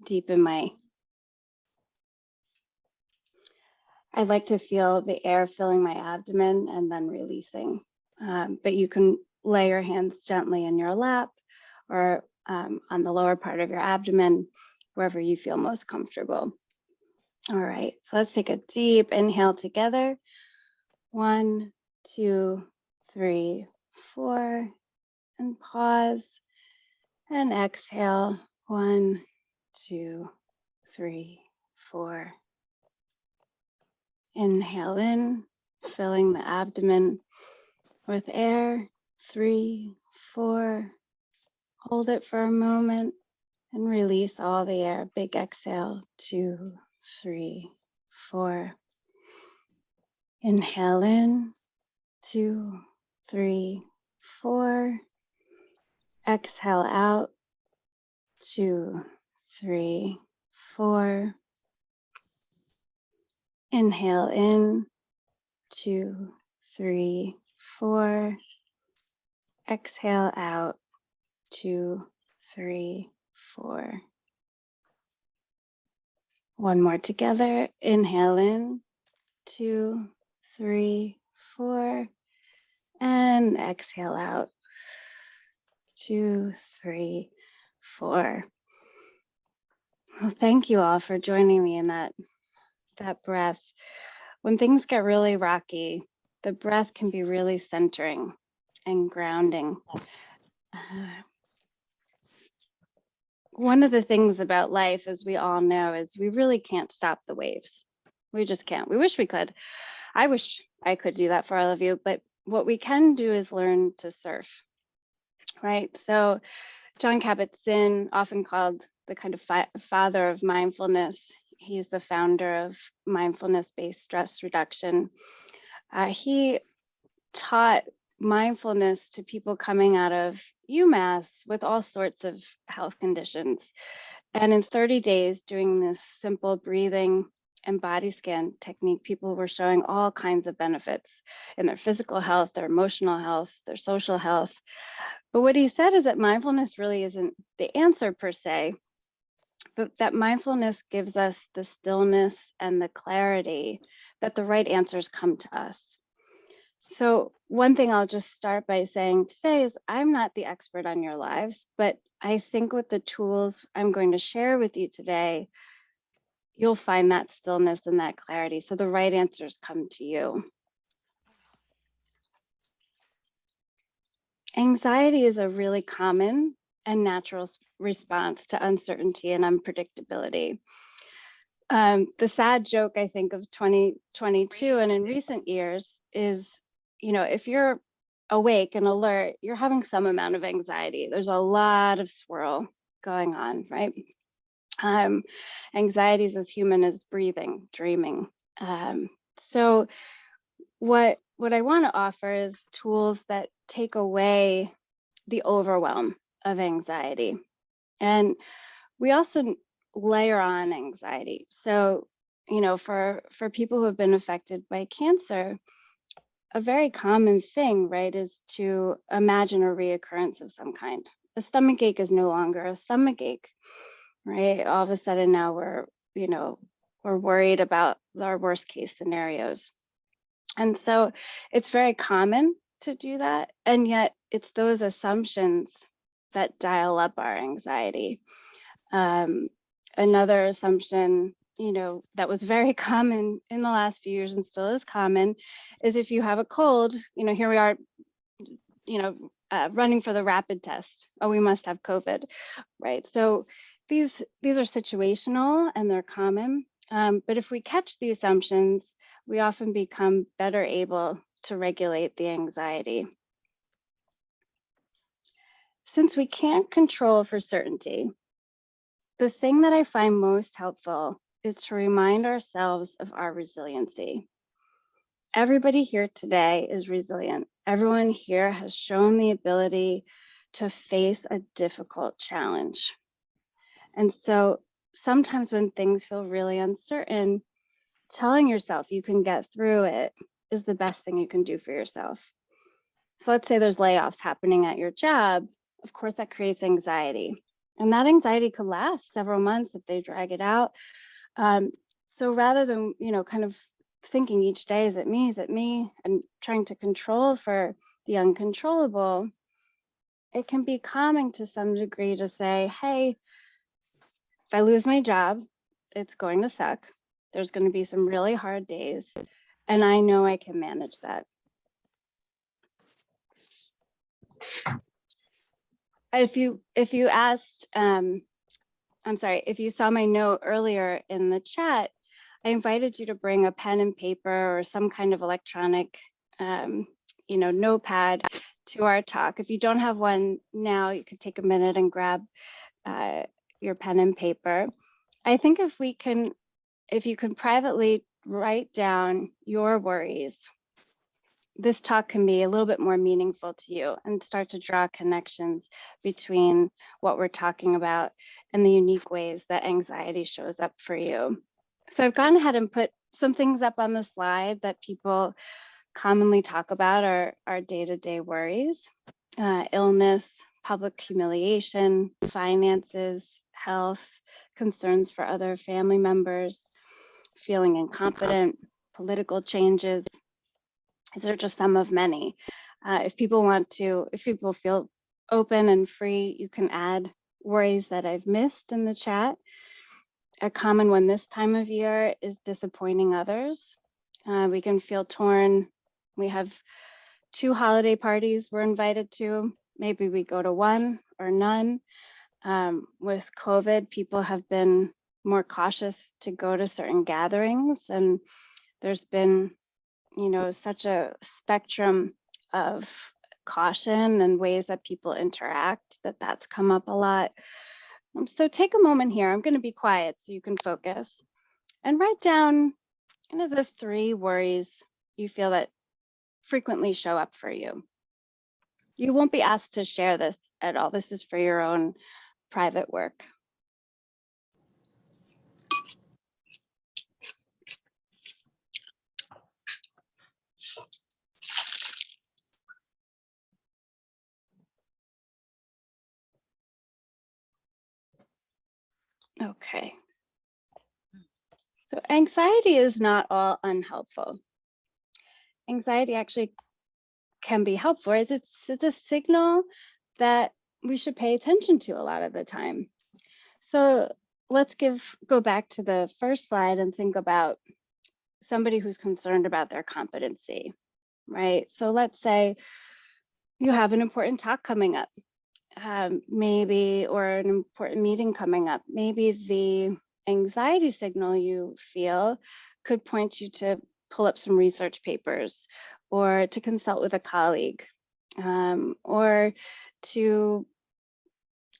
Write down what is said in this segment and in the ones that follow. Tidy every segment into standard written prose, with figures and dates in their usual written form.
deepen my, I'd like to feel the air filling my abdomen and then releasing. But you can lay your hands gently in your lap or on the lower part of your abdomen, wherever you feel most comfortable. All right, so let's take a deep inhale together. 1, 2, 3, 4, and pause. And exhale. 1, 2, 3, 4. Inhale in, filling the abdomen with air. 3, 4. Hold it for a moment and release all the air. Big exhale. 2, 3, 4. Inhale in. 2, 3, 4. Exhale out. 2, 3, 4. Inhale in. 2, 3, 4. Exhale out. 2, 3, 4. One more together. Inhale in. 2, 3, 4. And exhale out. 2, 3, 4. Well, thank you all for joining me in that breath. When things get really rocky, the breath can be really centering and grounding. One of the things about life, as we all know, is we really can't stop the waves. We just can't. We wish we could. I wish I could do that for all of you, but what we can do is learn to surf, right? So Jon Kabat-Zinn, often called the kind of father of mindfulness, he's the founder of mindfulness-based stress reduction. He taught mindfulness to people coming out of UMass with all sorts of health conditions. And in 30 days, doing this simple breathing and body scan technique, people were showing all kinds of benefits in their physical health, their emotional health, their social health. But what he said is that mindfulness really isn't the answer per se, but that mindfulness gives us the stillness and the clarity that the right answers come to us. So one thing I'll just start by saying today is I'm not the expert on your lives, but I think with the tools I'm going to share with you today, you'll find that stillness and that clarity. So the right answers come to you. Anxiety is a really common and natural response to uncertainty and unpredictability. The sad joke, I think, of 2022 and in recent years is, you know, if you're awake and alert, you're having some amount of anxiety. There's a lot of swirl going on, right? Anxiety is as human as breathing, dreaming. So what I want to offer is tools that take away the overwhelm of anxiety. And we also layer on anxiety. So, you know, for people who have been affected by cancer, a very common thing, right, is to imagine a reoccurrence of some kind. A stomach ache is no longer a stomach ache, right? All of a sudden now we're worried about our worst case scenarios. And so it's very common to do that. And yet it's those assumptions that dial up our anxiety. Another assumption, you know, that was very common in the last few years and still is common is if you have a cold, you know, here we are, you know, running for the rapid test. Oh, we must have COVID, right? So these are situational and they're common. But if we catch the assumptions, we often become better able to regulate the anxiety. Since we can't control for certainty, the thing that I find most helpful is to remind ourselves of our resiliency. Everybody here today is resilient. Everyone here has shown the ability to face a difficult challenge. And so sometimes when things feel really uncertain, telling yourself you can get through it is the best thing you can do for yourself. So let's say there's layoffs happening at your job. Of course, that creates anxiety. And that anxiety could last several months if they drag it out. So rather than, kind of thinking each day, is it me, and trying to control for the uncontrollable, it can be calming to some degree to say, hey, if I lose my job, it's going to suck. There's going to be some really hard days, and I know I can manage that. If you asked, if you saw my note earlier in the chat, I invited you to bring a pen and paper or some kind of electronic, notepad to our talk. If you don't have one now, you could take a minute and grab your pen and paper. I think if you can privately write down your worries, this talk can be a little bit more meaningful to you and start to draw connections between what we're talking about and the unique ways that anxiety shows up for you. So I've gone ahead and put some things up on the slide that people commonly talk about are day-to-day worries, illness, public humiliation, finances, health, concerns for other family members, feeling incompetent, political changes. These are just some of many. If people feel open and free, you can add worries that I've missed in the chat. A common one this time of year is disappointing others. We can feel torn. We have 2 holiday parties we're invited to. Maybe we go to one or none. With COVID, people have been more cautious to go to certain gatherings, and there's been such a spectrum of caution and ways that people interact that's come up a lot. So take a moment here. I'm going to be quiet so you can focus and write down the 3 worries you feel that frequently show up for you. You won't be asked to share this at all. This is for your own private work. Okay. So anxiety is not all unhelpful. Anxiety actually can be helpful. It's a signal that we should pay attention to a lot of the time. So let's go back to the first slide and think about somebody who's concerned about their competency, right? So let's say you have an important talk coming up, or an important meeting coming up. Maybe the anxiety signal you feel could point you to pull up some research papers, or to consult with a colleague, or to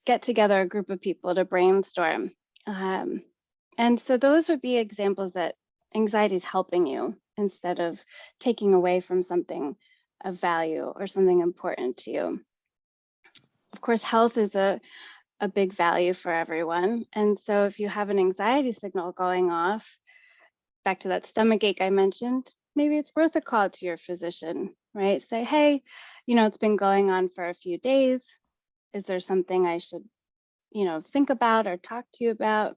get together a group of people to brainstorm. And so those would be examples that anxiety is helping you instead of taking away from something of value or something important to you. Of course, health is a big value for everyone. And so if you have an anxiety signal going off, back to that stomach ache I mentioned, maybe it's worth a call to your physician, right? Say, hey, it's been going on for a few days. Is there something I should, think about or talk to you about?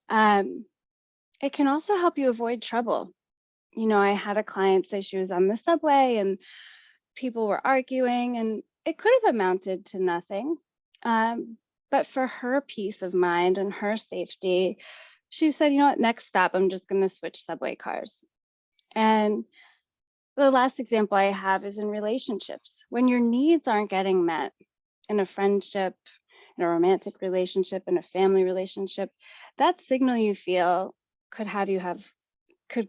It can also help you avoid trouble. I had a client say she was on the subway and people were arguing, and it could have amounted to nothing. But for her peace of mind and her safety, she said, next stop, I'm just going to switch subway cars. And the last example I have is in relationships. When your needs aren't getting met in a friendship, in a romantic relationship, in a family relationship, that signal you feel could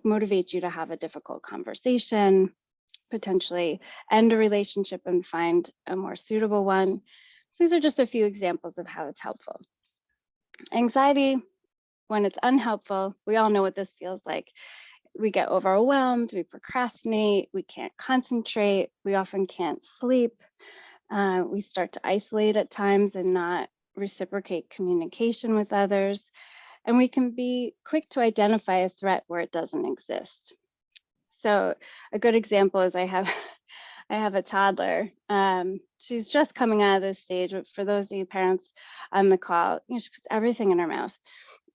motivate you to have a difficult conversation, potentially end a relationship and find a more suitable one. So these are just a few examples of how it's helpful. Anxiety, when it's unhelpful, we all know what this feels like. We get overwhelmed, we procrastinate, we can't concentrate, we often can't sleep. We start to isolate at times and not reciprocate communication with others. And we can be quick to identify a threat where it doesn't exist. So a good example is I have I have a toddler. She's just coming out of this stage. For those of you parents on the call, she puts everything in her mouth.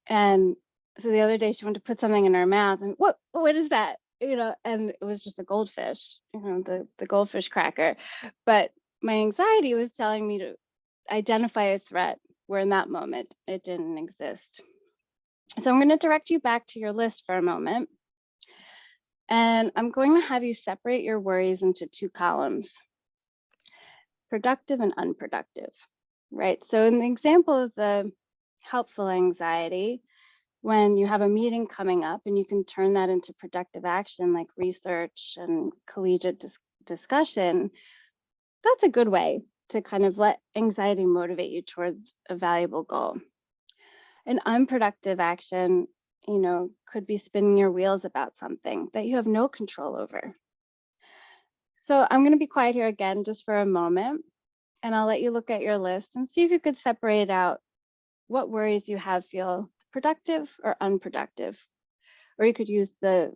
And so the other day she wanted to put something in her mouth, and what is that? And it was just a goldfish, the goldfish cracker. But my anxiety was telling me to identify a threat where in that moment it didn't exist. So I'm going to direct you back to your list for a moment. And I'm going to have you separate your worries into 2 columns, productive and unproductive, right? So in the example of the helpful anxiety, when you have a meeting coming up and you can turn that into productive action like research and collegiate discussion, that's a good way to kind of let anxiety motivate you towards a valuable goal. An unproductive action, could be spinning your wheels about something that you have no control over. So I'm going to be quiet here again just for a moment, and I'll let you look at your list and see if you could separate out what worries you have feel productive or unproductive. Or you could use the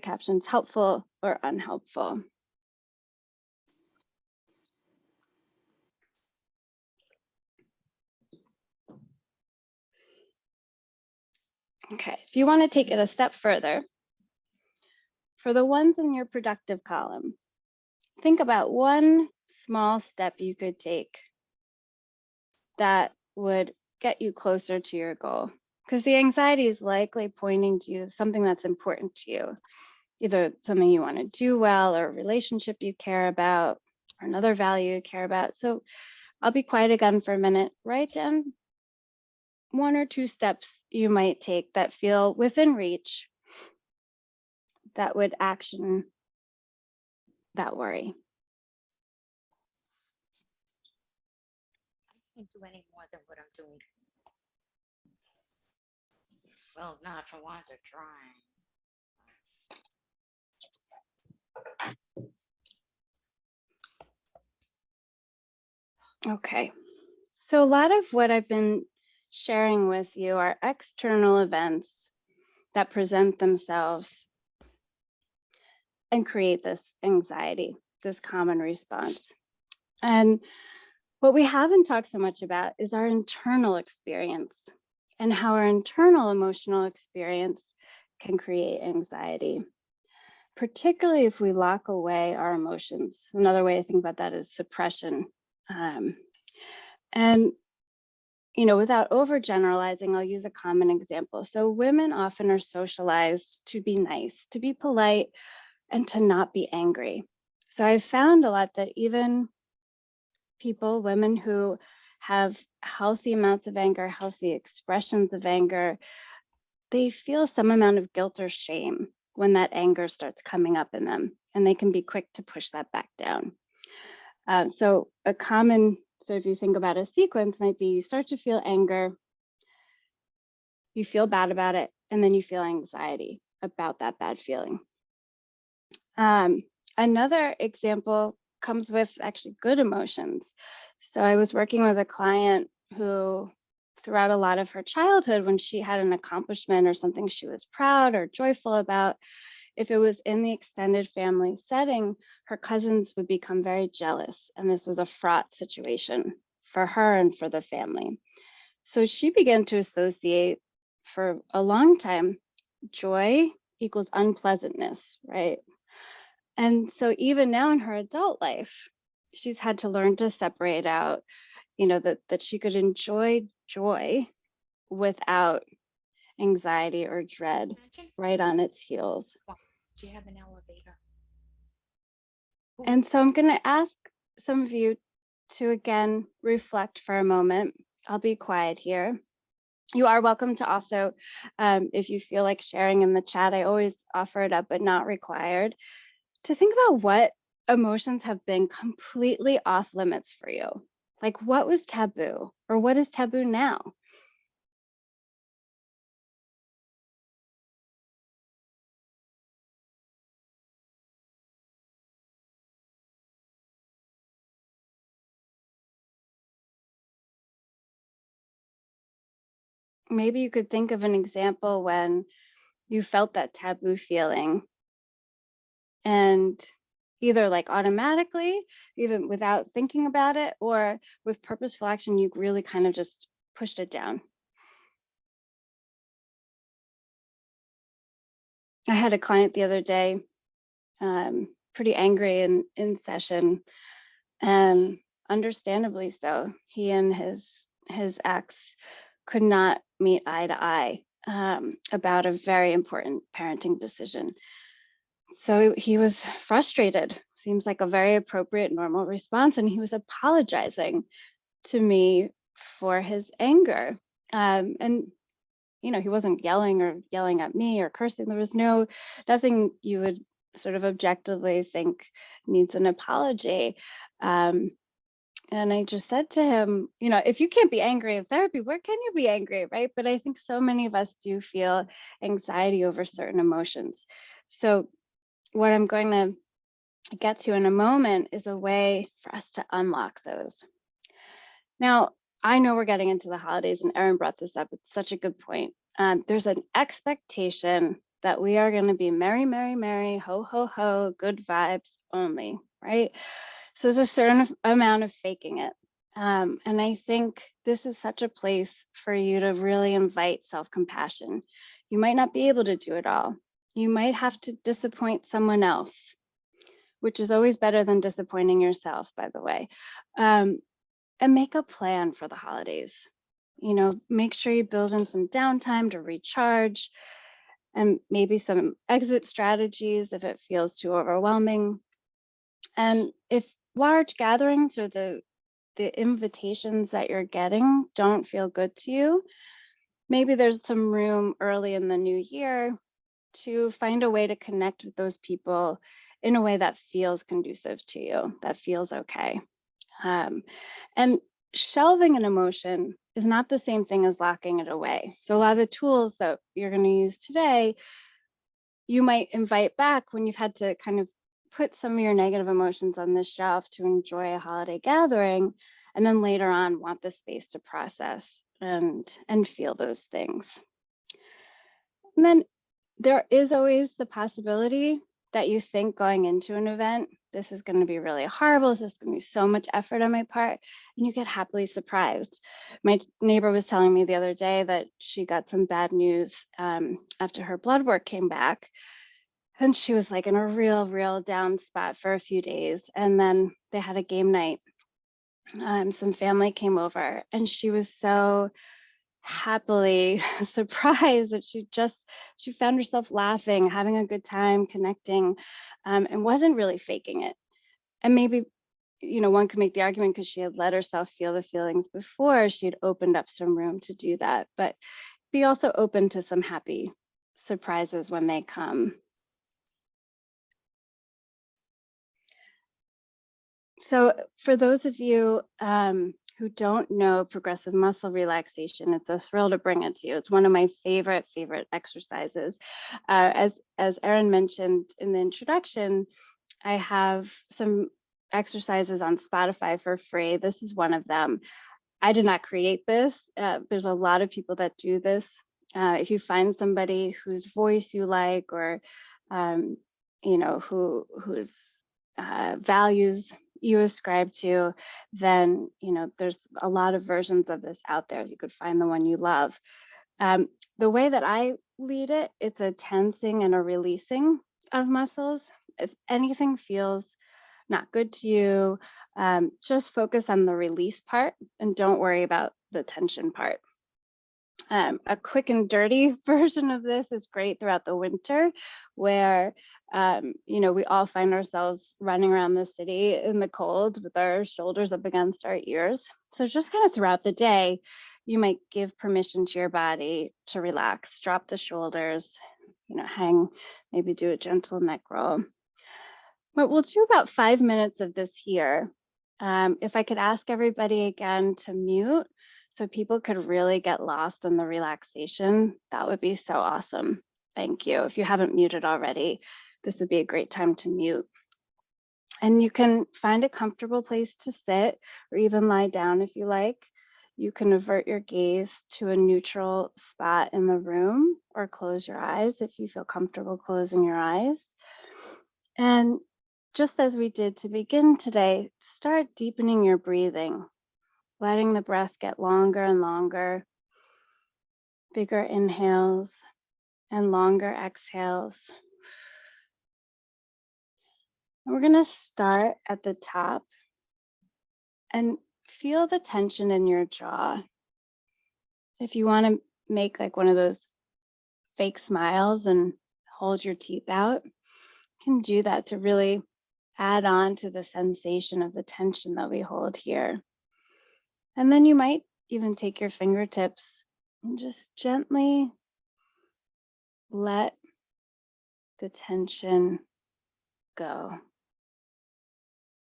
captions helpful or unhelpful. Okay, if you want to take it a step further, for the ones in your productive column, think about one small step you could take that would get you closer to your goal. Because the anxiety is likely pointing to something that's important to you, either something you want to do well, or a relationship you care about, or another value you care about. So I'll be quiet again for a minute. Write down 1 or 2 steps you might take that feel within reach that would action that worry. I can't do any more than what I'm doing. Well, not if I want to try. Okay, so a lot of what I've been sharing with you are external events that present themselves and create this anxiety, this common response. And what we haven't talked so much about is our internal experience and how our internal emotional experience can create anxiety, particularly if we lock away our emotions. Another way to think about that is suppression. And without overgeneralizing, I'll use a common example. So women often are socialized to be nice, to be polite, and to not be angry. So I've found a lot that even women who have healthy amounts of anger, healthy expressions of anger, they feel some amount of guilt or shame when that anger starts coming up in them, and they can be quick to push that back down. So if you think about a sequence, might be you start to feel anger, you feel bad about it, and then you feel anxiety about that bad feeling. Another example comes with actually good emotions. So I was working with a client who, throughout a lot of her childhood, when she had an accomplishment or something she was proud or joyful about, if it was in the extended family setting, her cousins would become very jealous. And this was a fraught situation for her and for the family. So she began to associate for a long time, joy equals unpleasantness, right? And so even now in her adult life, she's had to learn to separate out, that she could enjoy joy without anxiety or dread right on its heels. Do you have an elevator? And so I'm going to ask some of you to again reflect for a moment. I'll be quiet here. You are welcome to also, if you feel like sharing in the chat, I always offer it up, but not required, to think about what emotions have been completely off limits for you. Like what was taboo or what is taboo now? Maybe you could think of an example when you felt that taboo feeling and either like automatically, even without thinking about it, or with purposeful action, you really kind of just pushed it down. I had a client the other day, pretty angry in session, and understandably so. He and his ex could not meet eye to eye about a very important parenting decision. So he was frustrated. Seems like a very appropriate, normal response, and he was apologizing to me for his anger. And he wasn't yelling at me or cursing. There was nothing you would sort of objectively think needs an apology. Um, and I just said to him, if you can't be angry in therapy, where can you be angry, right? But I think so many of us do feel anxiety over certain emotions. So what I'm going to get to in a moment is a way for us to unlock those. Now, I know we're getting into the holidays, and Erin brought this up. It's such a good point. There's an expectation that we are going to be merry, merry, merry, ho, ho, ho, good vibes only, right? So there's a certain amount of faking it. And I think this is such a place for you to really invite self-compassion. You might not be able to do it all. You might have to disappoint someone else, which is always better than disappointing yourself, by the way. And make a plan for the holidays. Make sure you build in some downtime to recharge, and maybe some exit strategies if it feels too overwhelming. And if large gatherings or the invitations that you're getting don't feel good to you, maybe there's some room early in the new year to find a way to connect with those people in a way that feels conducive to you, that feels okay. And shelving an emotion is not the same thing as locking it away. So a lot of the tools that you're going to use today, you might invite back when you've had to kind of put some of your negative emotions on this shelf to enjoy a holiday gathering, and then later on want the space to process and feel those things. And then there is always the possibility that you think going into an event, this is going to be really horrible, this is going to be so much effort on my part, and you get happily surprised. My neighbor was telling me the other day that she got some bad news after her blood work came back, and she was like in a real down spot for a few days. And then they had a game night. Some family came over, and she was so happily surprised that she found herself laughing, having a good time, connecting, and wasn't really faking it. And maybe one could make the argument because she had let herself feel the feelings before, she had opened up some room to do that. But be also open to some happy surprises when they come. So for those of you who don't know progressive muscle relaxation, it's a thrill to bring it to you. It's one of my favorite exercises. As Erin mentioned in the introduction, I have some exercises on Spotify for free. This is one of them. I did not create this. There's a lot of people that do this. If you find somebody whose voice you like, or whose values you ascribe to, then there's a lot of versions of this out there. You could find the one you love. The way that I lead it, it's a tensing and a releasing of muscles. If anything feels not good to you, just focus on the release part and don't worry about the tension part. A quick and dirty version of this is great throughout the winter, where we all find ourselves running around the city in the cold with our shoulders up against our ears. So just kind of throughout the day, you might give permission to your body to relax, drop the shoulders, hang, maybe do a gentle neck roll. But we'll do about 5 minutes of this here. If I could ask everybody again to mute so people could really get lost in the relaxation, that would be so awesome. Thank you. If you haven't muted already, this would be a great time to mute. And you can find a comfortable place to sit or even lie down if you like. You can avert your gaze to a neutral spot in the room or close your eyes if you feel comfortable closing your eyes. And just as we did to begin today, start deepening your breathing, letting the breath get longer and longer, bigger inhales and longer exhales. And we're going to start at the top and feel the tension in your jaw. If you want to make like one of those fake smiles and hold your teeth out, you can do that to really add on to the sensation of the tension that we hold here. And then you might even take your fingertips and just gently let the tension go.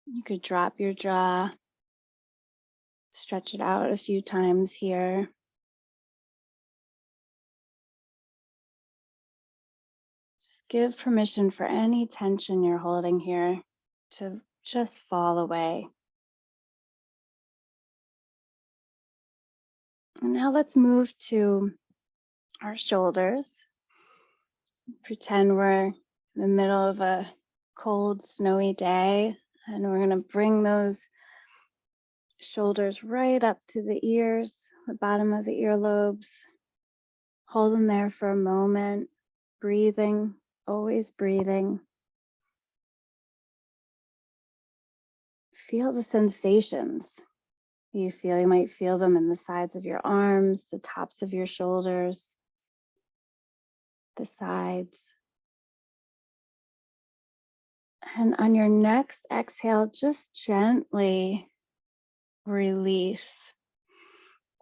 You could drop your jaw, stretch it out a few times here. Just give permission for any tension you're holding here to just fall away. And now let's move to our shoulders. Pretend we're in the middle of a cold, snowy day, and we're going to bring those shoulders right up to the ears, the bottom of the earlobes. Hold them there for a moment, breathing, always breathing. Feel the sensations you feel. You might feel them in the sides of your arms, the tops of your shoulders, the sides. And on your next exhale, just gently release.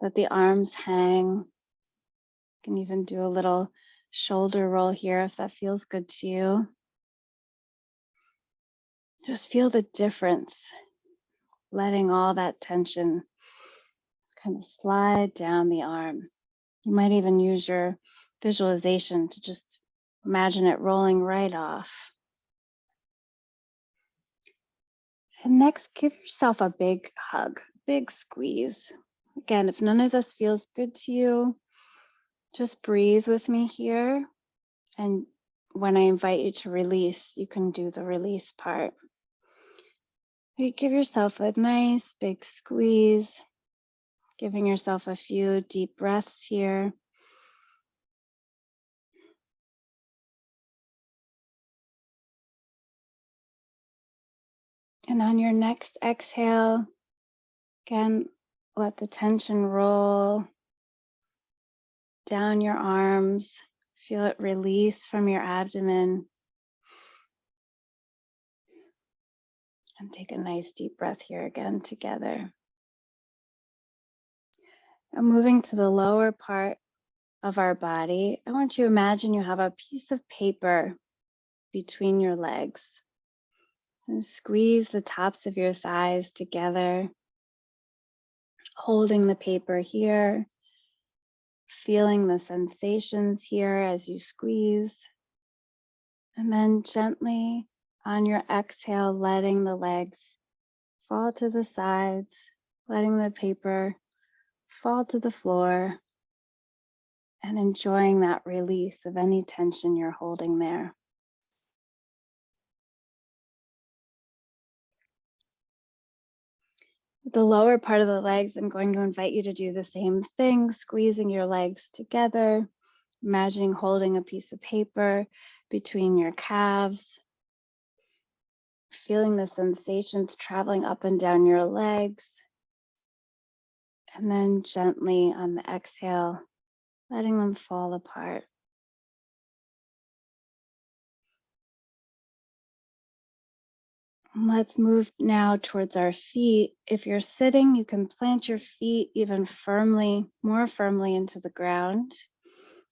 Let the arms hang. You can even do a little shoulder roll here if that feels good to you. Just feel the difference, letting all that tension kind of slide down the arm. You might even use your visualization to just imagine it rolling right off. And next, give yourself a big hug, big squeeze. Again, if none of this feels good to you, just breathe with me here. And when I invite you to release, you can do the release part. You give yourself a nice big squeeze, giving yourself a few deep breaths here. And on your next exhale, again, let the tension roll down your arms. Feel it release from your abdomen. And take a nice deep breath here again together. Now moving to the lower part of our body, I want you to imagine you have a piece of paper between your legs. So squeeze the tops of your thighs together, holding the paper here, feeling the sensations here as you squeeze, and then gently on your exhale, letting the legs fall to the sides, letting the paper fall to the floor, and enjoying that release of any tension you're holding there. The lower part of the legs, I'm going to invite you to do the same thing, squeezing your legs together, imagining holding a piece of paper between your calves, feeling the sensations traveling up and down your legs, and then gently on the exhale, letting them fall apart. Let's move now towards our feet. If you're sitting, you can plant your feet even more firmly into the ground.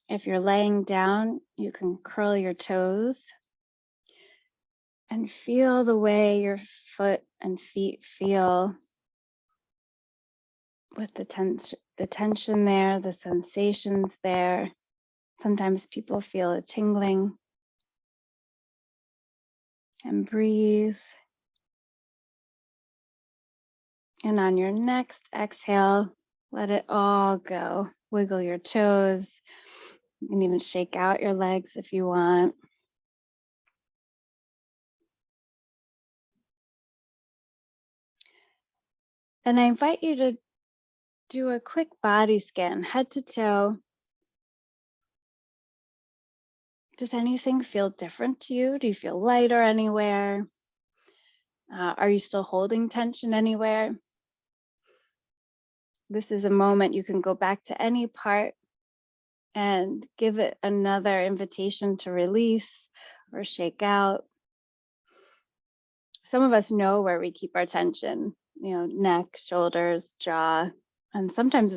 If you're laying down, you can curl your toes and feel the way your foot and feet feel with the tension there, the sensations there. Sometimes people feel a tingling. And breathe. And on your next exhale, let it all go. Wiggle your toes. You can even shake out your legs if you want. And I invite you to do a quick body scan, head to toe. Does anything feel different to you? Do you feel lighter anywhere? Are you still holding tension anywhere? This is a moment you can go back to any part and give it another invitation to release or shake out. Some of us know where we keep our tension, neck, shoulders, jaw. And sometimes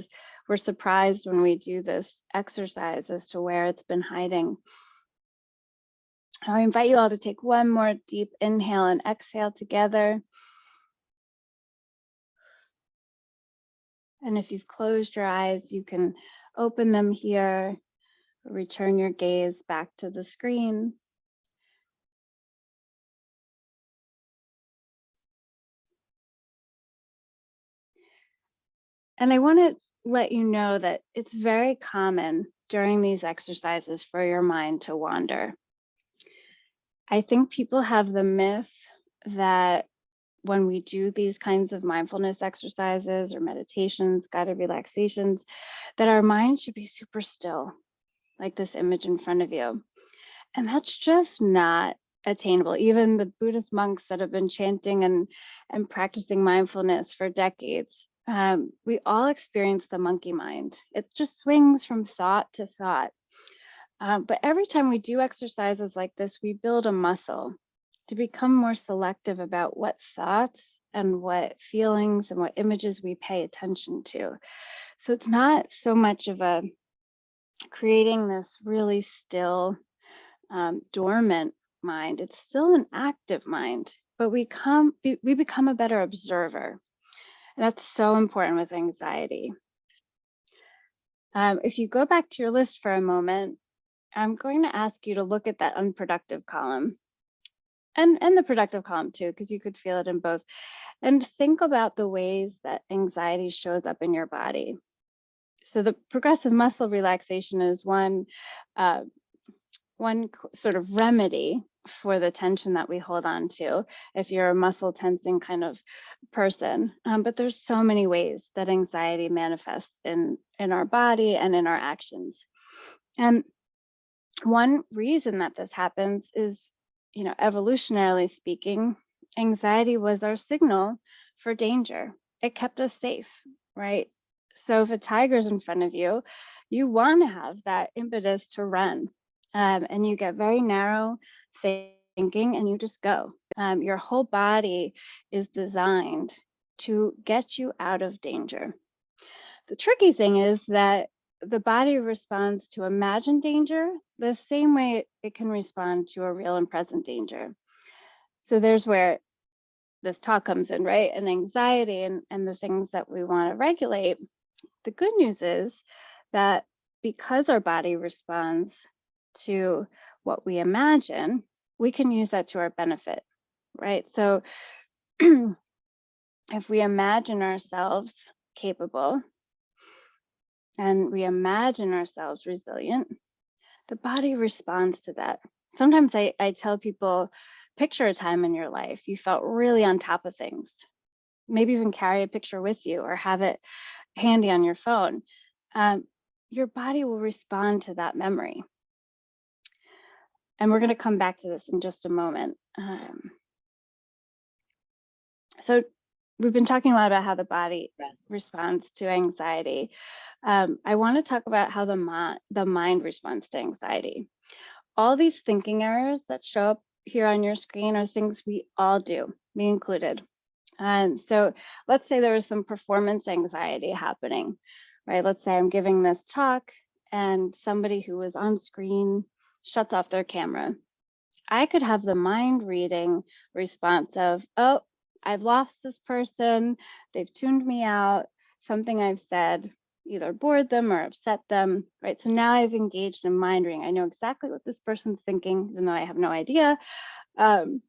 we're surprised when we do this exercise as to where it's been hiding. I invite you all to take one more deep inhale and exhale together. And if you've closed your eyes, you can open them here, return your gaze back to the screen. And I want to let you know that it's very common during these exercises for your mind to wander. I think people have the myth that when we do these kinds of mindfulness exercises or meditations, guided relaxations, that our mind should be super still, like this image in front of you. And that's just not attainable. Even the Buddhist monks that have been chanting and practicing mindfulness for decades, we all experience the monkey mind. It just swings from thought to thought. But every time we do exercises like this, we build a muscle to become more selective about what thoughts and what feelings and what images we pay attention to. So it's not so much of a creating this really still, dormant mind. It's still an active mind, but we become a better observer. And that's so important with anxiety. If you go back to your list for a moment, I'm going to ask you to look at that unproductive column and the productive column too, because you could feel it in both. And think about the ways that anxiety shows up in your body. So the progressive muscle relaxation is one sort of remedy for the tension that we hold on to if you're a muscle tensing kind of person. But there's so many ways that anxiety manifests in our body and in our actions. And one reason that this happens is, evolutionarily speaking, anxiety was our signal for danger. It kept us safe, right? So if a tiger's in front of you, you want to have that impetus to run. And you get very narrow thinking and you just go. Your whole body is designed to get you out of danger. The tricky thing is that the body responds to imagined danger the same way it can respond to a real and present danger. So there's where this talk comes in, right? And anxiety and the things that we want to regulate. The good news is that because our body responds to what we imagine, we can use that to our benefit, right? So if we imagine ourselves capable and we imagine ourselves resilient, the body responds to that. Sometimes I tell people, picture a time in your life you felt really on top of things. Maybe even carry a picture with you or have it handy on your phone. Your body will respond to that memory. And we're going to come back to this in just a moment. So we've been talking a lot about how the body responds to anxiety. I want to talk about how the mind responds to anxiety. All these thinking errors that show up here on your screen are things we all do, me included. So let's say there was some performance anxiety happening, right? Let's say I'm giving this talk and somebody who was on screen shuts off their camera. I could have the mind reading response of, oh, I've lost this person, they've tuned me out, something I've said either bored them or upset them, right? So now I've engaged in mind reading. I know exactly what this person's thinking, even though I have no idea. And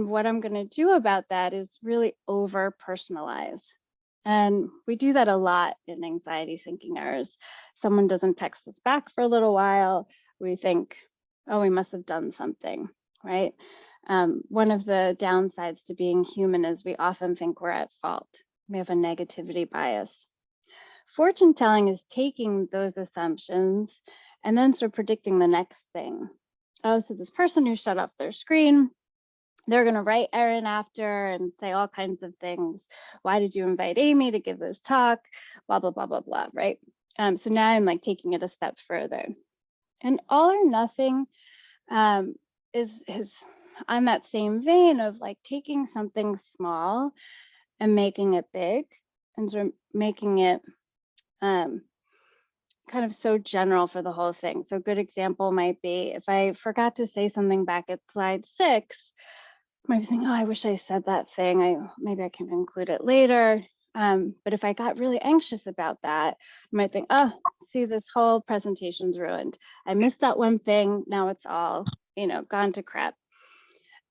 what I'm going to do about that is really over personalize. And we do that a lot in anxiety thinking errors. Someone doesn't text us back for a little while. We think, oh, we must have done something, right? One of the downsides to being human is we often think we're at fault. We have a negativity bias. Fortune telling is taking those assumptions and then sort of predicting the next thing. Oh, so this person who shut off their screen, they're going to write Erin after and say all kinds of things. Why did you invite Amy to give this talk? Blah, blah, blah, blah, blah, right? So now I'm like taking it a step further. And all or nothing is on that same vein of like taking something small and making it big and sort of making it kind of so general for the whole thing. So a good example might be if I forgot to say something back at slide 6, I might think, oh, I wish I said that thing. Maybe I can include it later. But if I got really anxious about that, I might think, oh, see, this whole presentation's ruined. I missed that one thing. Now it's all, gone to crap.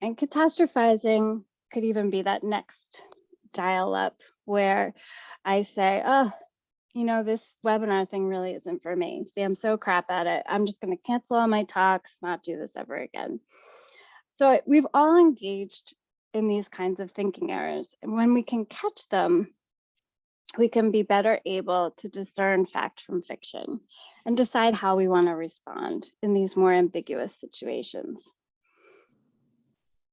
And catastrophizing could even be that next dial up where I say, oh, this webinar thing really isn't for me. See, I'm so crap at it. I'm just going to cancel all my talks, not do this ever again. So we've all engaged in these kinds of thinking errors. And when we can catch them, we can be better able to discern fact from fiction and decide how we want to respond in these more ambiguous situations.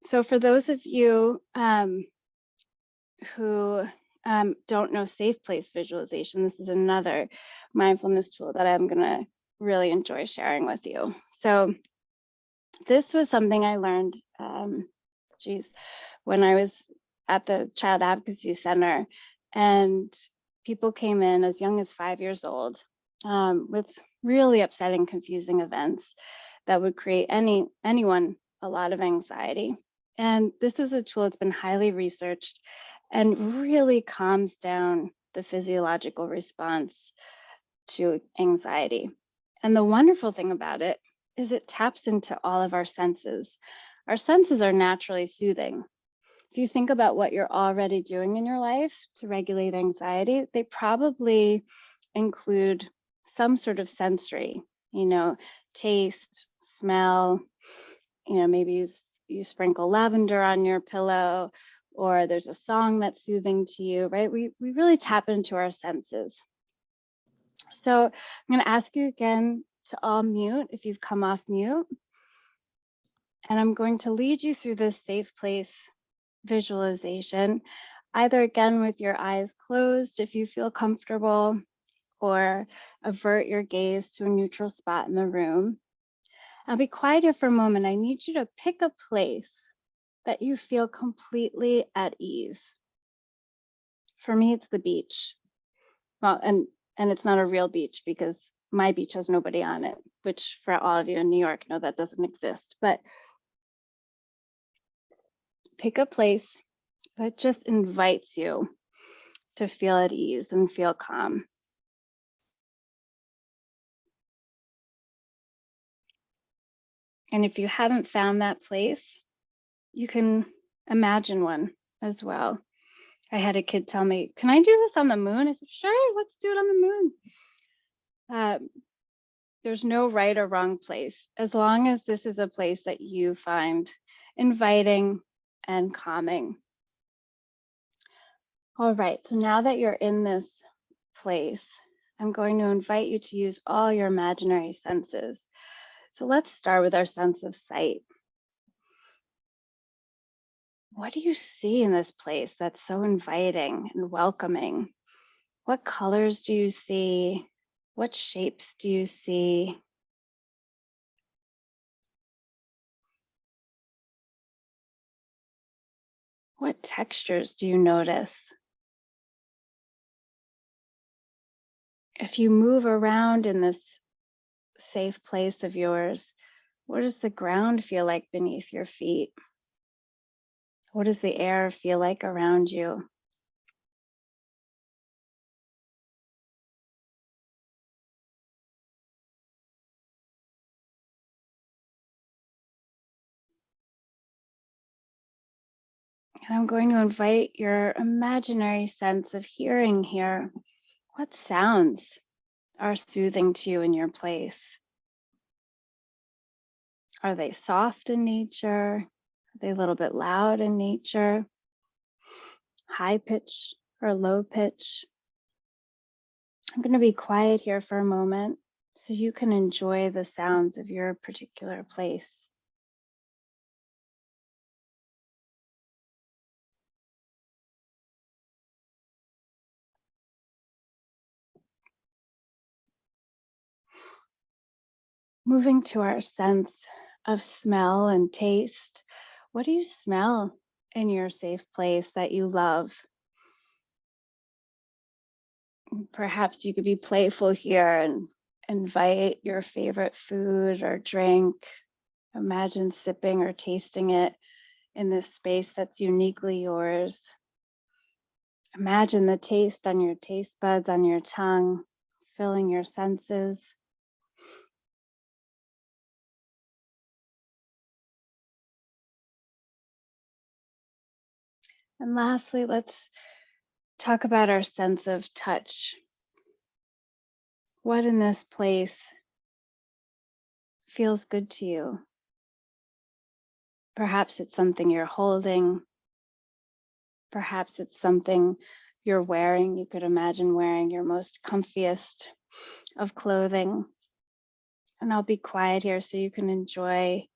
So for those of you who don't know safe place visualization, this is another mindfulness tool that I'm going to really enjoy sharing with you. So this was something I learned, when I was at the Child Advocacy Center, and people came in as young as 5 years old with really upsetting, confusing events that would create anyone a lot of anxiety. And this was a tool that's been highly researched and really calms down the physiological response to anxiety. And the wonderful thing about it is it taps into all of our senses. Our senses are naturally soothing. If you think about what you're already doing in your life to regulate anxiety, they probably include some sort of sensory, taste, smell, maybe you sprinkle lavender on your pillow, or there's a song that's soothing to you, right? We really tap into our senses. So I'm going to ask you again to all mute if you've come off mute. And I'm going to lead you through this safe place visualization, either again with your eyes closed if you feel comfortable, or avert your gaze to a neutral spot in the room. I'll be quiet here for a moment. I need you to pick a place that you feel completely at ease. For me, it's the beach. Well, and it's not a real beach because my beach has nobody on it, which for all of you in New York know that doesn't exist. But pick a place that just invites you to feel at ease and feel calm. And if you haven't found that place, you can imagine one as well. I had a kid tell me, can I do this on the moon? I said, sure, let's do it on the moon. There's no right or wrong place, as long as this is a place that you find inviting and calming. All right, so now that you're in this place, I'm going to invite you to use all your imaginary senses. So let's start with our sense of sight. What do you see in this place that's so inviting and welcoming? What colors do you see? What shapes do you see? What textures do you notice? If you move around in this safe place of yours, what does the ground feel like beneath your feet? What does the air feel like around you? And I'm going to invite your imaginary sense of hearing here. What sounds are soothing to you in your place? Are they soft in nature? Are they a little bit loud in nature? High pitch or low pitch? I'm going to be quiet here for a moment so you can enjoy the sounds of your particular place. Moving to our sense of smell and taste. What do you smell in your safe place that you love? Perhaps you could be playful here and invite your favorite food or drink. Imagine sipping or tasting it in this space that's uniquely yours. Imagine the taste on your taste buds, on your tongue, filling your senses. And lastly, let's talk about our sense of touch. What in this place feels good to you? Perhaps it's something you're holding. Perhaps it's something you're wearing. You could imagine wearing your most comfiest of clothing. And I'll be quiet here so you can enjoy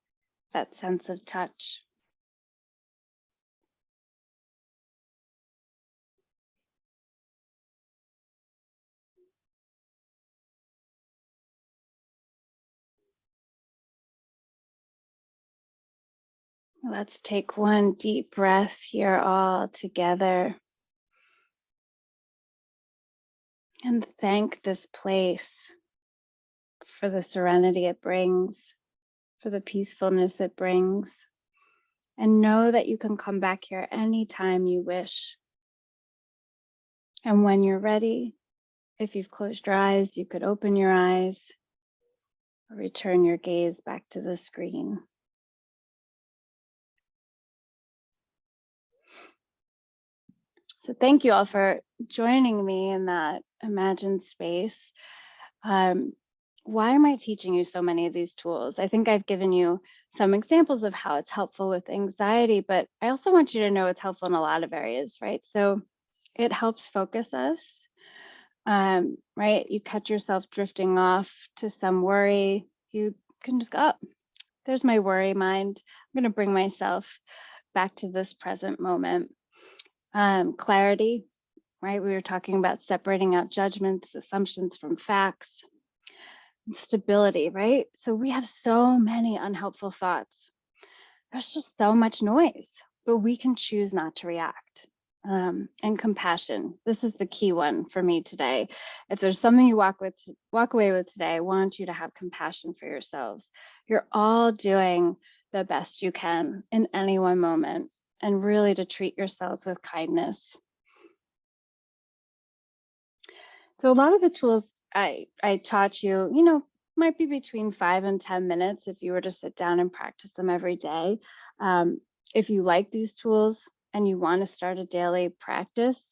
that sense of touch. Let's take one deep breath here all together and thank this place for the serenity it brings, for the peacefulness it brings. And know that you can come back here anytime you wish. And when you're ready, if you've closed your eyes, you could open your eyes or return your gaze back to the screen. So thank you all for joining me in that imagined space. Why am I teaching you so many of these tools? I think I've given you some examples of how it's helpful with anxiety, but I also want you to know it's helpful in a lot of areas, right? So it helps focus us, right? You catch yourself drifting off to some worry. You can just go, oh, there's my worry mind. I'm going to bring myself back to this present moment. Clarity, right? We were talking about separating out judgments, assumptions from facts. Stability, right? So we have so many unhelpful thoughts. There's just so much noise, but we can choose not to react. And compassion. This is the key one for me today. If there's something you walk away with today, I want you to have compassion for yourselves. You're all doing the best you can in any one moment, and really to treat yourselves with kindness. So a lot of the tools I taught you, might be between 5 and 10 minutes if you were to sit down and practice them every day. If you like these tools and you want to start a daily practice,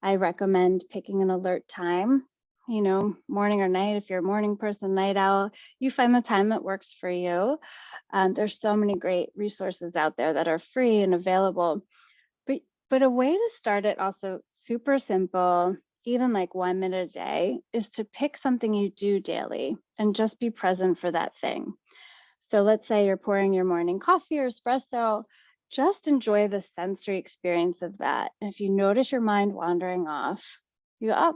I recommend picking an alert time, morning or night. If you're a morning person, night owl, you find the time that works for you. There's so many great resources out there that are free and available. But a way to start it, also super simple, even like 1 minute a day, is to pick something you do daily and just be present for that thing. So let's say you're pouring your morning coffee or espresso, just enjoy the sensory experience of that. And if you notice your mind wandering off, you go, oh,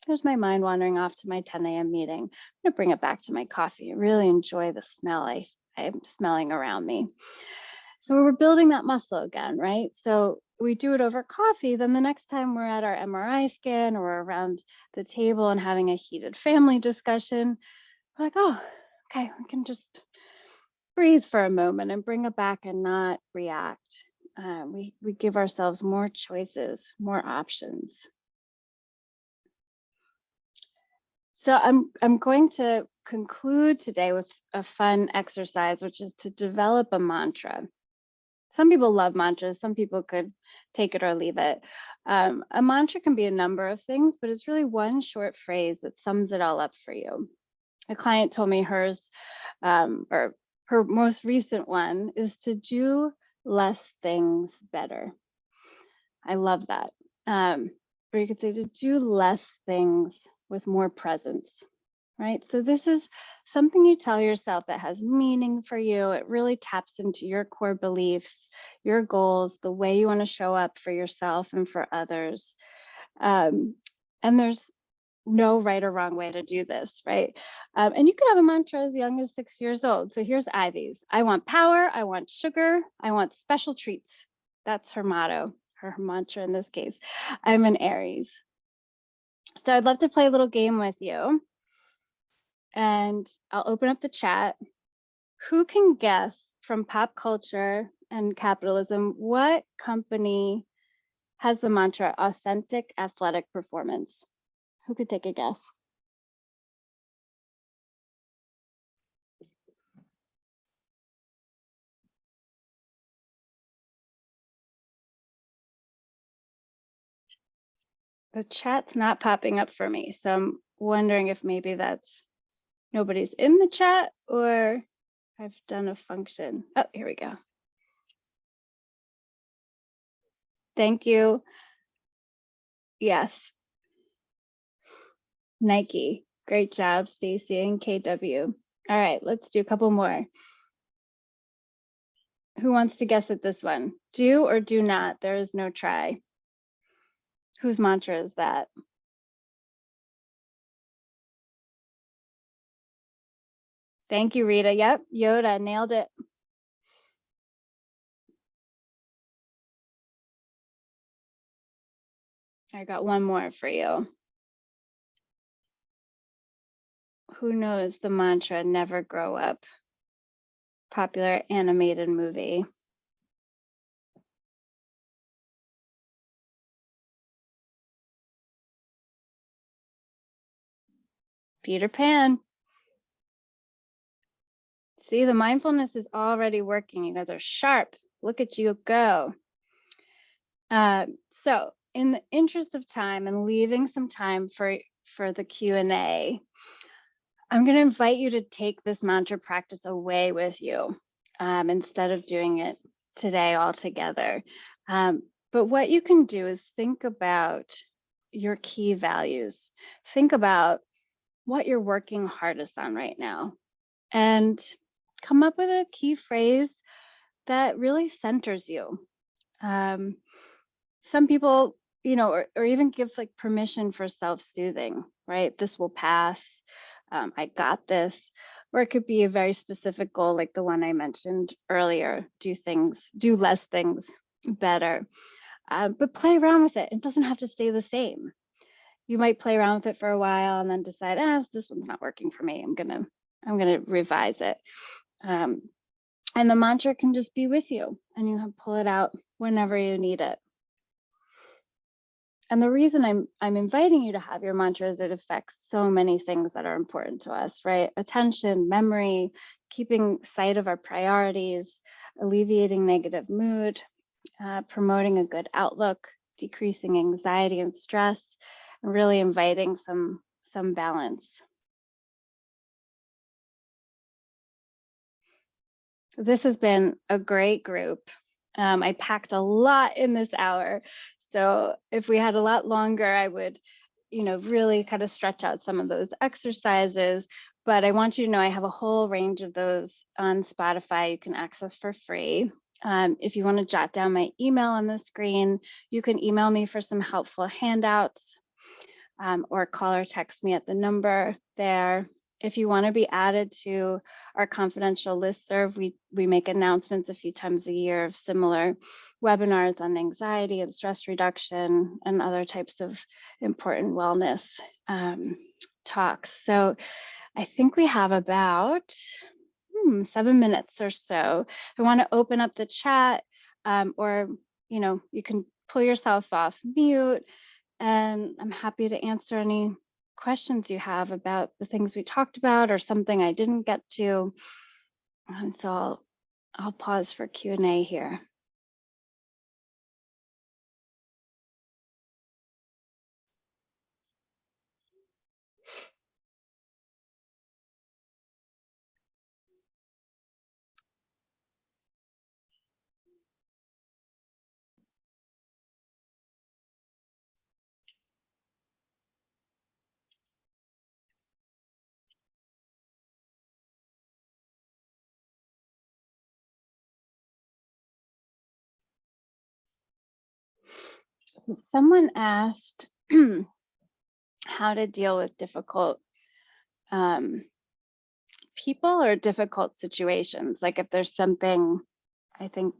there's my mind wandering off to my 10 a.m. meeting. I'm gonna bring it back to my coffee. Really enjoy the smell I'm smelling around me. So we're building that muscle again, right? So we do it over coffee, then the next time we're at our MRI scan or we're around the table and having a heated family discussion, we're like, oh, okay, we can just breathe for a moment and bring it back and not react. We give ourselves more choices, more options. So I'm going to conclude today with a fun exercise, which is to develop a mantra. Some people love mantras. Some people could take it or leave it. A mantra can be a number of things, but it's really one short phrase that sums it all up for you. A client told me hers, or her most recent one, is to do less things better. I love that. Or you could say to do less things with more presence, right? So this is something you tell yourself that has meaning for you. It really taps into your core beliefs, your goals, the way you want to show up for yourself and for others. And there's no right or wrong way to do this, right? And you can have a mantra as young as 6 years old. So here's Ivy's. I want power. I want sugar. I want special treats. That's her motto, her mantra in this case. I'm an Aries. So I'd love to play a little game with you. And I'll open up the chat. Who can guess from pop culture and capitalism what company has the mantra authentic athletic performance? Who could take a guess? The chat's not popping up for me, so I'm wondering if maybe that's nobody's in the chat or I've done a function. Oh, here we go. Thank you. Yes. Nike. Great job, Stacy and KW. All right, let's do a couple more. Who wants to guess at this one? Do or do not? There is no try. Whose mantra is that? Thank you, Rita. Yep, Yoda, nailed it. I got one more for you. Who knows the mantra, never grow up? Popular animated movie. Peter Pan. See, the mindfulness is already working. You guys are sharp. Look at you go. So in the interest of time and leaving some time for the Q&A, I'm going to invite you to take this mantra practice away with you instead of doing it today all together. But what you can do is think about your key values. Think about what you're working hardest on right now and come up with a key phrase that really centers you. Some people, or even give like permission for self-soothing, right? This will pass. I got this. Or it could be a very specific goal, like the one I mentioned earlier, do less things better. But play around with it. It doesn't have to stay the same. You might play around with it for a while and then decide, this one's not working for me. I'm gonna revise it. And the mantra can just be with you and you can pull it out whenever you need it. And the reason I'm inviting you to have your mantra is it affects so many things that are important to us, right? Attention, memory, keeping sight of our priorities, alleviating negative mood, promoting a good outlook, decreasing anxiety and stress, and really inviting some balance. This has been a great group. I packed a lot in this hour. So if we had a lot longer, I would, really kind of stretch out some of those exercises. But I want you to know I have a whole range of those on Spotify you can access for free. If you want to jot down my email on the screen, you can email me for some helpful handouts or call or text me at the number there. If you want to be added to our confidential listserv, we make announcements a few times a year of similar webinars on anxiety and stress reduction and other types of important wellness talks. So I think we have about 7 minutes or so. I want to open up the chat or, you can pull yourself off mute and I'm happy to answer any questions you have about the things we talked about or something I didn't get to. And so I'll pause for Q&A here. Someone asked how to deal with difficult people or difficult situations. Like if there's something, I think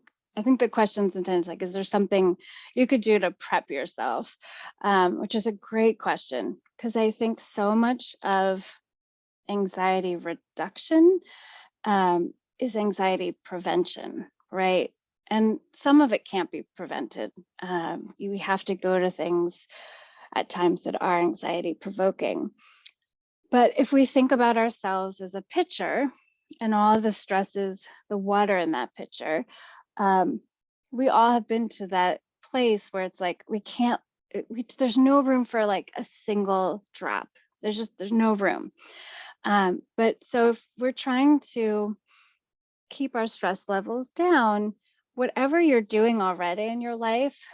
the question's intended like, is there something you could do to prep yourself? Which is a great question, because I think so much of anxiety reduction is anxiety prevention, right? And some of it can't be prevented. You have to go to things at times that are anxiety provoking. But if we think about ourselves as a pitcher and all of the stresses, the water in that pitcher, we all have been to that place where it's like we can't, there's no room for like a single drop. There's no room. But so if we're trying to keep our stress levels down, whatever you're doing already in your life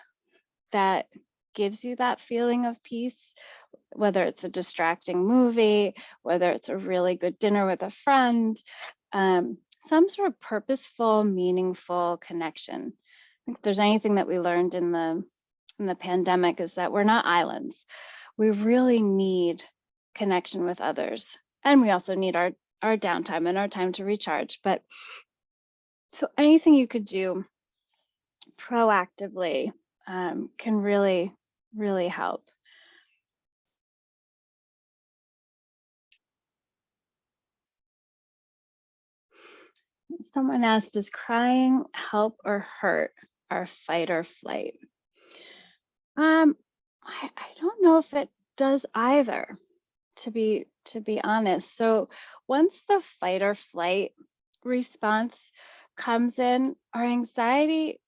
that gives you that feeling of peace, whether it's a distracting movie, whether it's a really good dinner with a friend, some sort of purposeful, meaningful connection. I think if there's anything that we learned in the pandemic is that we're not islands. We really need connection with others. And we also need our downtime and our time to recharge. But so anything you could do proactively can really, really help. Someone asked, does crying help or hurt our fight or flight? I don't know if it does either, to be honest. So once the fight or flight response comes in, our anxiety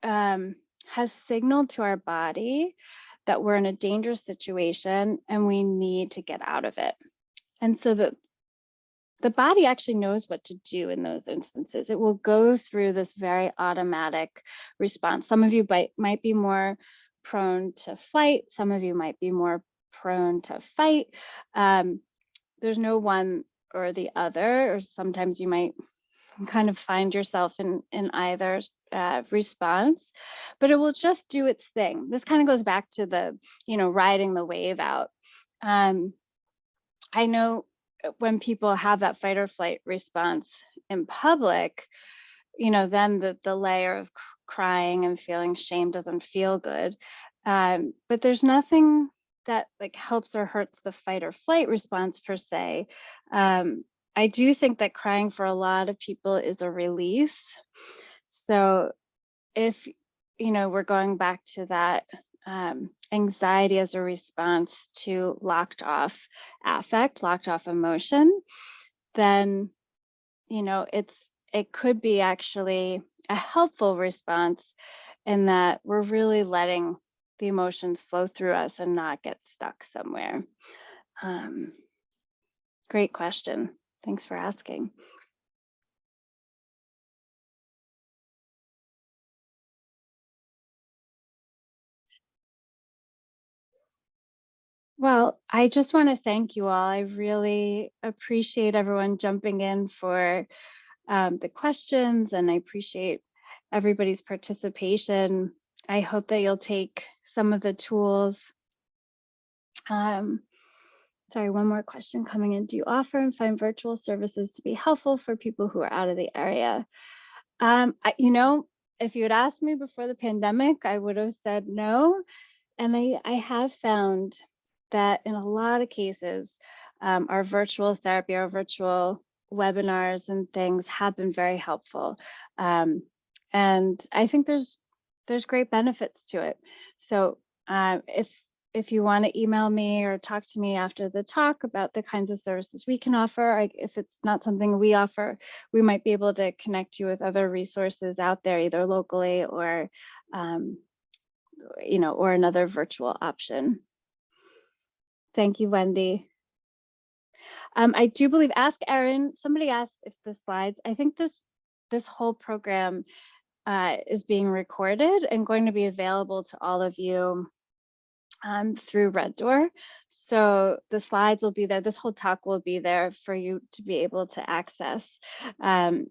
has signaled to our body that we're in a dangerous situation and we need to get out of it. And so the body actually knows what to do in those instances. It will go through this very automatic response. Some of you might be more prone to flight. Some of you might be more prone to fight. There's no one or the other, or sometimes you might kind of find yourself in either response, but it will just do its thing. This kind of goes back to the, riding the wave out. I know when people have that fight or flight response in public, then the layer of crying and feeling shame doesn't feel good. But there's nothing that like helps or hurts the fight or flight response per se. I do think that crying for a lot of people is a release. So if, we're going back to that anxiety as a response to locked off affect, locked off emotion, then, it could be actually a helpful response in that we're really letting the emotions flow through us and not get stuck somewhere. Great question. Thanks for asking. Well, I just want to thank you all. I really appreciate everyone jumping in for the questions, and I appreciate everybody's participation. I hope that you'll take some of the tools. Sorry, one more question coming in. Do you offer and find virtual services to be helpful for people who are out of the area? If you had asked me before the pandemic, I would have said no. And I have found that in a lot of cases, our virtual therapy, our virtual webinars and things have been very helpful. And I think there's great benefits to it. So if you want to email me or talk to me after the talk about the kinds of services we can offer, if it's not something we offer, we might be able to connect you with other resources out there, either locally or or another virtual option. Thank you, Wendy. I do believe, ask Erin, somebody asked if the slides, I think this whole program is being recorded and going to be available to all of you through Red Door. So the slides will be there. This whole talk will be there for you to be able to access. And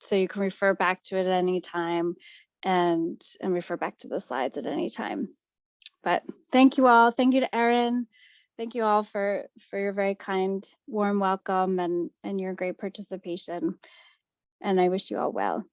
so you can refer back to it at any time and refer back to the slides at any time. But thank you all. Thank you to Erin. Thank you all for your very kind, warm welcome and your great participation. And I wish you all well.